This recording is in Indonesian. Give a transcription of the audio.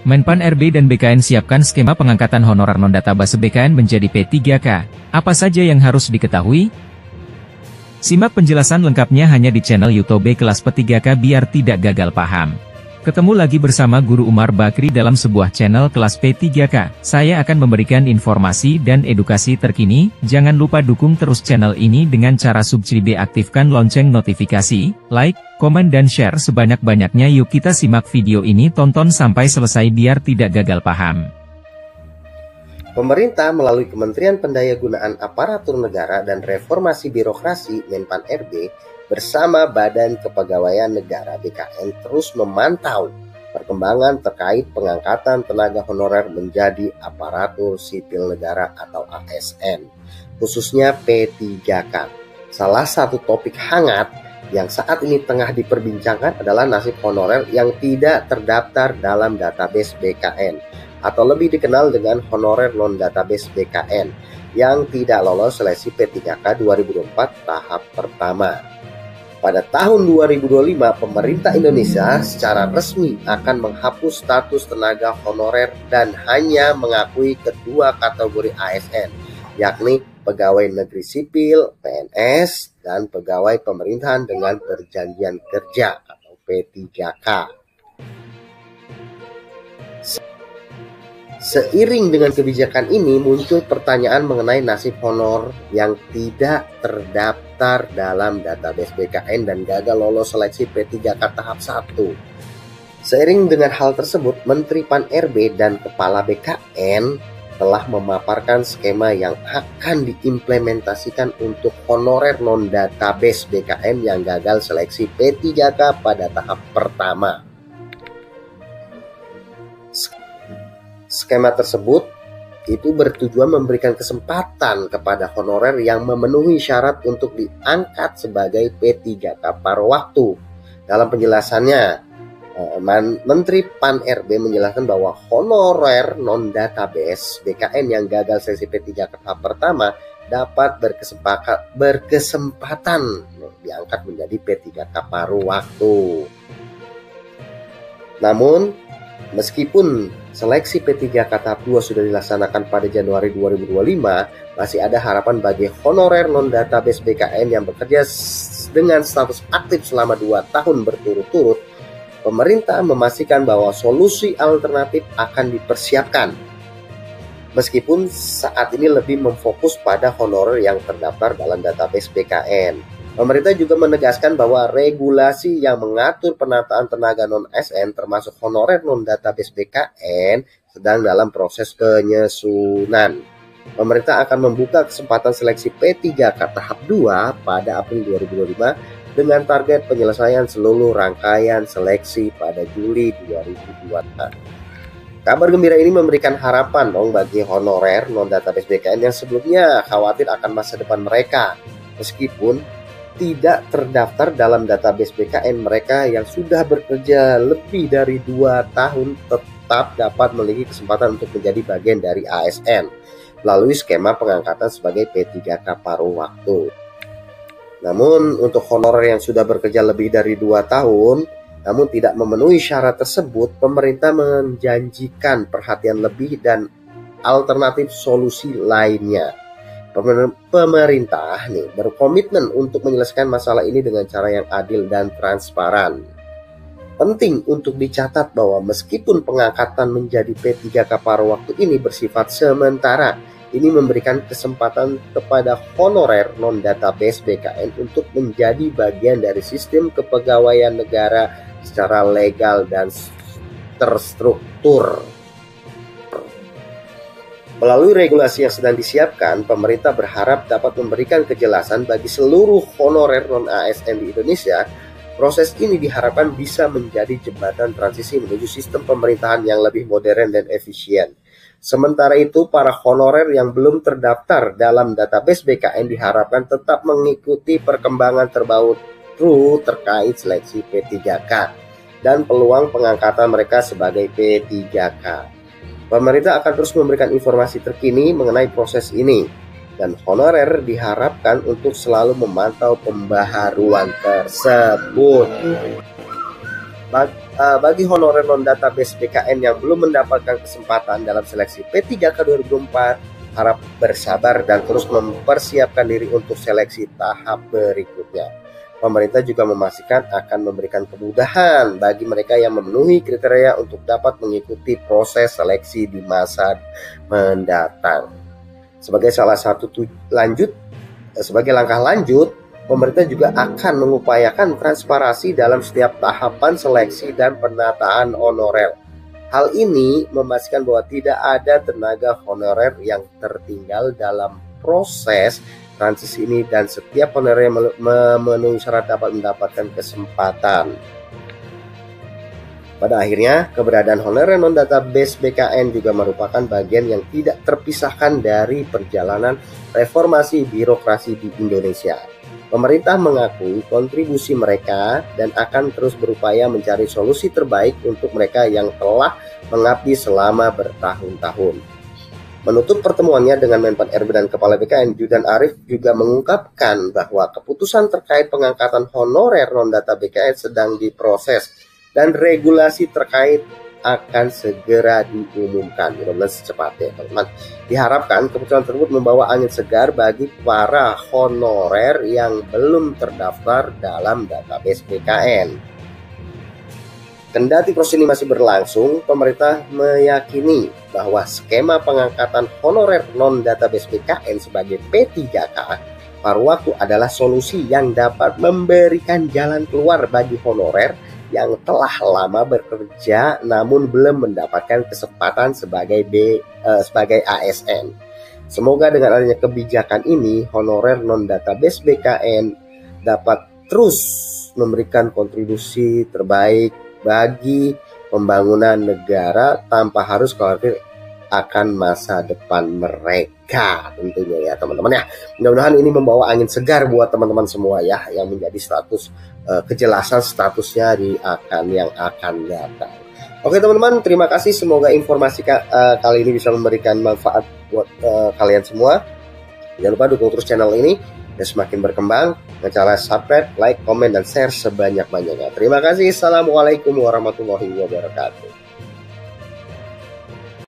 Menpan RB dan BKN siapkan skema pengangkatan honorer non-database BKN menjadi P3K. Apa saja yang harus diketahui? Simak penjelasan lengkapnya hanya di channel YouTube Kelas P3K biar tidak gagal paham. Ketemu lagi bersama Guru Umar Bakri dalam sebuah channel Kelas P3K. Saya akan memberikan informasi dan edukasi terkini. Jangan lupa dukung terus channel ini dengan cara subscribe, aktifkan lonceng notifikasi, like, komen dan share sebanyak-banyaknya. Yuk kita simak video ini, tonton sampai selesai biar tidak gagal paham. Pemerintah melalui Kementerian Pendayagunaan Aparatur Negara dan Reformasi Birokrasi Menpan RB bersama Badan Kepegawaian Negara BKN terus memantau perkembangan terkait pengangkatan tenaga honorer menjadi aparatur sipil negara atau ASN, khususnya P3K. Salah satu topik hangat yang saat ini tengah diperbincangkan adalah nasib honorer yang tidak terdaftar dalam database BKN atau lebih dikenal dengan honorer non-database BKN yang tidak lolos seleksi P3K 2024 tahap pertama. Pada tahun 2025, pemerintah Indonesia secara resmi akan menghapus status tenaga honorer dan hanya mengakui kedua kategori ASN, yakni pegawai negeri sipil (PNS) dan pegawai pemerintahan dengan perjanjian kerja atau P3K. Seiring dengan kebijakan ini, muncul pertanyaan mengenai nasib honor yang tidak terdaftar dalam database BKN dan gagal lolos seleksi P3K tahap 1. Seiring dengan hal tersebut, Menteri Pan RB dan Kepala BKN telah memaparkan skema yang akan diimplementasikan untuk honorer non-database BKN yang gagal seleksi P3K pada tahap pertama. Skema tersebut itu bertujuan memberikan kesempatan kepada honorer yang memenuhi syarat untuk diangkat sebagai P3K paruh waktu. Dalam penjelasannya, Menteri Pan RB menjelaskan bahwa honorer non-database BKN yang gagal seleksi P3K tahap pertama dapat berkesempatan diangkat menjadi P3K paruh waktu. Namun, meskipun seleksi P3K tahap 2 sudah dilaksanakan pada Januari 2025, masih ada harapan bagi honorer non-database BKN yang bekerja dengan status aktif selama 2 tahun berturut-turut. Pemerintah memastikan bahwa solusi alternatif akan dipersiapkan. Meskipun saat ini lebih memfokus pada honorer yang terdaftar dalam database BKN. Pemerintah juga menegaskan bahwa regulasi yang mengatur penataan tenaga non-ASN termasuk honorer non-database BKN sedang dalam proses penyusunan. Pemerintah akan membuka kesempatan seleksi P3K tahap 2 pada April 2025 dengan target penyelesaian seluruh rangkaian seleksi pada Juli 2024. Kabar gembira ini memberikan harapan bagi honorer non-database BKN yang sebelumnya khawatir akan masa depan mereka. Meskipun tidak terdaftar dalam database BKN, mereka yang sudah bekerja lebih dari 2 tahun tetap dapat memiliki kesempatan untuk menjadi bagian dari ASN melalui skema pengangkatan sebagai P3K paruh waktu. Namun untuk honorer yang sudah bekerja lebih dari 2 tahun namun tidak memenuhi syarat tersebut, pemerintah menjanjikan perhatian lebih dan alternatif solusi lainnya. Pemerintah berkomitmen untuk menyelesaikan masalah ini dengan cara yang adil dan transparan. Penting untuk dicatat bahwa meskipun pengangkatan menjadi P3K paruh waktu ini bersifat sementara, ini memberikan kesempatan kepada honorer non-database BKN untuk menjadi bagian dari sistem kepegawaian negara secara legal dan terstruktur. Melalui regulasi yang sedang disiapkan, pemerintah berharap dapat memberikan kejelasan bagi seluruh honorer non-ASN di Indonesia. Proses ini diharapkan bisa menjadi jembatan transisi menuju sistem pemerintahan yang lebih modern dan efisien. Sementara itu, para honorer yang belum terdaftar dalam database BKN diharapkan tetap mengikuti perkembangan terbaru terkait seleksi P3K dan peluang pengangkatan mereka sebagai P3K. Pemerintah akan terus memberikan informasi terkini mengenai proses ini, dan honorer diharapkan untuk selalu memantau pembaharuan tersebut. bagi honorer non-database BKN yang belum mendapatkan kesempatan dalam seleksi P3K 2004, harap bersabar dan terus mempersiapkan diri untuk seleksi tahap berikutnya. Pemerintah juga memastikan akan memberikan kemudahan bagi mereka yang memenuhi kriteria untuk dapat mengikuti proses seleksi di masa mendatang. Sebagai langkah lanjut, pemerintah juga akan mengupayakan transparansi dalam setiap tahapan seleksi dan penataan honorer. Hal ini memastikan bahwa tidak ada tenaga honorer yang tertinggal dalam proses transisi ini dan setiap honorer yang memenuhi syarat dapat mendapatkan kesempatan. Pada akhirnya, keberadaan honorer non-database BKN juga merupakan bagian yang tidak terpisahkan dari perjalanan reformasi birokrasi di Indonesia. Pemerintah mengakui kontribusi mereka dan akan terus berupaya mencari solusi terbaik untuk mereka yang telah mengabdi selama bertahun-tahun. Menutup pertemuannya dengan Menpan RB dan Kepala BKN, Judan Arif juga mengungkapkan bahwa keputusan terkait pengangkatan honorer non-data BKN sedang diproses dan regulasi terkait akan segera diumumkan. Mudah-mudahan secepatnya, teman-teman. Diharapkan keputusan tersebut membawa angin segar bagi para honorer yang belum terdaftar dalam database BKN. Kendati proses ini masih berlangsung, pemerintah meyakini bahwa skema pengangkatan honorer non-database BKN sebagai P3K paruh waktu adalah solusi yang dapat memberikan jalan keluar bagi honorer yang telah lama bekerja namun belum mendapatkan kesempatan sebagai ASN. Semoga dengan adanya kebijakan ini, honorer non-database BKN dapat terus memberikan kontribusi terbaik bagi pembangunan negara tanpa harus khawatir akan masa depan mereka tentunya ya teman-teman ya. Mudah-mudahan ini membawa angin segar buat teman-teman semua ya yang menjadi status kejelasan statusnya di yang akan datang. Oke teman-teman, terima kasih, semoga informasi kali ini bisa memberikan manfaat buat kalian semua. Jangan lupa dukung terus channel ini dan semakin berkembang dengan cara subscribe, like, komen, dan share sebanyak-banyaknya. Terima kasih. Assalamualaikum warahmatullahi wabarakatuh.